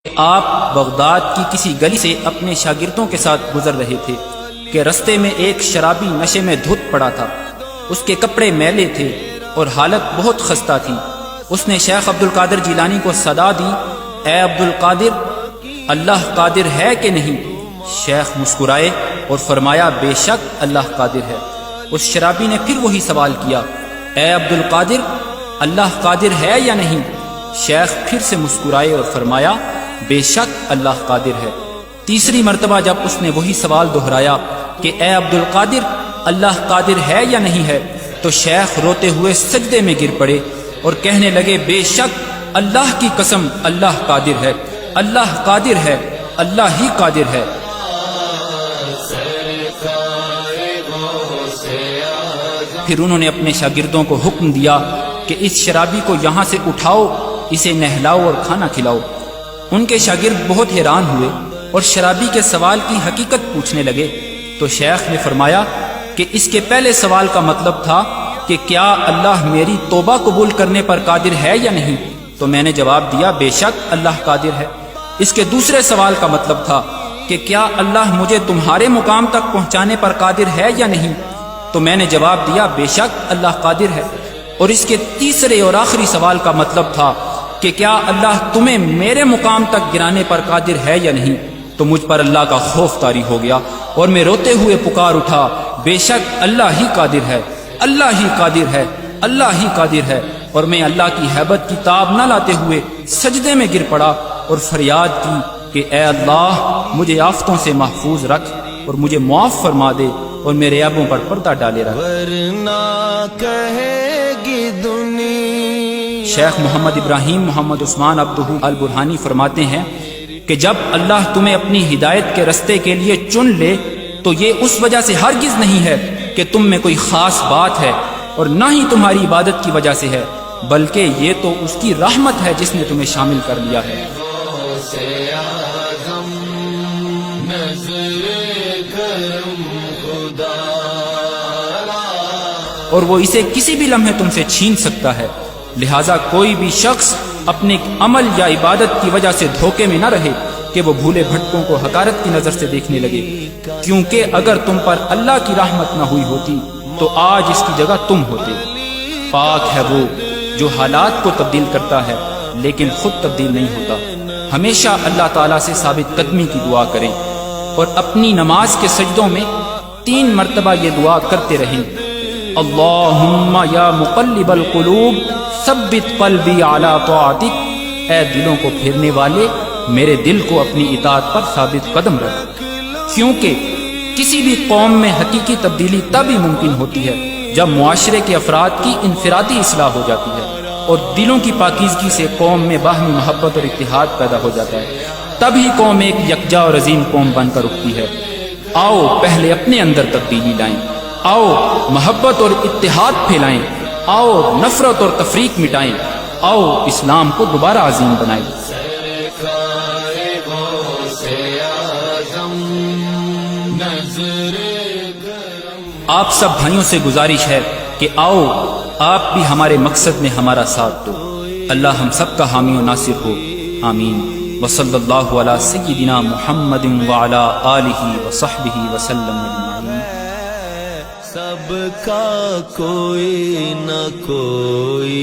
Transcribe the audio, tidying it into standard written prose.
آپ بغداد کی کسی گلی سے اپنے شاگردوں کے ساتھ گزر رہے تھے کہ رستے میں ایک شرابی نشے میں دھت پڑا تھا۔ اس کے کپڑے میلے تھے اور حالت بہت خستہ تھی۔ اس نے شیخ عبد القادر جیلانی کو صدا دی، اے عبد القادر، اللہ قادر ہے کہ نہیں؟ شیخ مسکرائے اور فرمایا، بے شک اللہ قادر ہے۔ اس شرابی نے پھر وہی سوال کیا، اے عبد القادر، اللہ قادر ہے یا نہیں؟ شیخ پھر سے مسکرائے اور فرمایا، بے شک اللہ قادر ہے۔ تیسری مرتبہ جب اس نے وہی سوال دہرایا کہ اے عبد القادر، اللہ قادر ہے یا نہیں ہے، تو شیخ روتے ہوئے سجدے میں گر پڑے اور کہنے لگے، بے شک اللہ کی قسم اللہ قادر ہے، اللہ قادر ہے، اللہ ہی قادر ہے۔ پھر انہوں نے اپنے شاگردوں کو حکم دیا کہ اس شرابی کو یہاں سے اٹھاؤ، اسے نہلاؤ اور کھانا کھلاؤ۔ ان کے شاگرد بہت حیران ہوئے اور شرابی کے سوال کی حقیقت پوچھنے لگے، تو شیخ نے فرمایا کہ اس کے پہلے سوال کا مطلب تھا کہ کیا اللہ میری توبہ قبول کرنے پر قادر ہے یا نہیں؟ تو میں نے جواب دیا، بے شک اللہ قادر ہے۔ اس کے دوسرے سوال کا مطلب تھا کہ کیا اللہ مجھے تمہارے مقام تک پہنچانے پر قادر ہے یا نہیں؟ تو میں نے جواب دیا، بے شک اللہ قادر ہے۔ اور اس کے تیسرے اور آخری سوال کا مطلب تھا کہ کیا اللہ تمہیں میرے مقام تک گرانے پر قادر ہے یا نہیں؟ تو مجھ پر اللہ کا خوف طاری ہو گیا اور میں روتے ہوئے پکار اٹھا، بے شک اللہ ہی قادر ہے، اللہ ہی قادر ہے، اللہ ہی قادر ہے۔ اور میں اللہ کی ہیبت کی تاب نہ لاتے ہوئے سجدے میں گر پڑا اور فریاد کی کہ اے اللہ، مجھے آفتوں سے محفوظ رکھ اور مجھے معاف فرما دے اور میرے عیبوں پر پردہ ڈالے رکھ۔ ورنہ کہے گی دنیا۔ شیخ محمد ابراہیم محمد عثمان عبدہ البرہانی فرماتے ہیں کہ جب اللہ تمہیں اپنی ہدایت کے رستے کے لیے چن لے تو یہ اس وجہ سے ہرگز نہیں ہے کہ تم میں کوئی خاص بات ہے اور نہ ہی تمہاری عبادت کی وجہ سے ہے، بلکہ یہ تو اس کی رحمت ہے جس نے تمہیں شامل کر لیا ہے۔ اور وہ اسے کسی بھی لمحے تم سے چھین سکتا ہے، لہٰذا کوئی بھی شخص اپنے عمل یا عبادت کی وجہ سے دھوکے میں نہ رہے کہ وہ بھولے بھٹکوں کو حقارت کی نظر سے دیکھنے لگے، کیونکہ اگر تم پر اللہ کی رحمت نہ ہوئی ہوتی تو آج اس کی جگہ تم ہوتے۔ پاک ہے وہ جو حالات کو تبدیل کرتا ہے لیکن خود تبدیل نہیں ہوتا۔ ہمیشہ اللہ تعالیٰ سے ثابت قدمی کی دعا کریں اور اپنی نماز کے سجدوں میں 3 مرتبہ یہ دعا کرتے رہیں، اللہم یا مقلب القلوب ثبت قلبی علی طاعتک، اے دلوں کو پھیرنے والے میرے دل کو اپنی اطاعت پر ثابت قدم رکھ۔ کیونکہ کسی بھی قوم میں حقیقی تبدیلی تب ہی ممکن ہوتی ہے جب معاشرے کے افراد کی انفرادی اصلاح ہو جاتی ہے اور دلوں کی پاکیزگی سے قوم میں باہمی محبت اور اتحاد پیدا ہو جاتا ہے، تب ہی قوم ایک یکجا اور عظیم قوم بن کر اٹھتی ہے۔ آؤ پہلے اپنے اندر تبدیلی لائیں، آؤ محبت اور اتحاد پھیلائیں، آؤ نفرت اور تفریق مٹائیں، آؤ اسلام کو دوبارہ عظیم بنائیں۔ آپ سب بھائیوں سے گزارش ہے کہ آؤ آپ بھی ہمارے مقصد میں ہمارا ساتھ دو۔ اللہ ہم سب کا حامی و ناصر ہو، آمین۔ وصلی اللہ علی سیدنا محمد وعلی آلہ وصحبہ وسلم اجمعین۔ سب کا کوئی نہ کوئی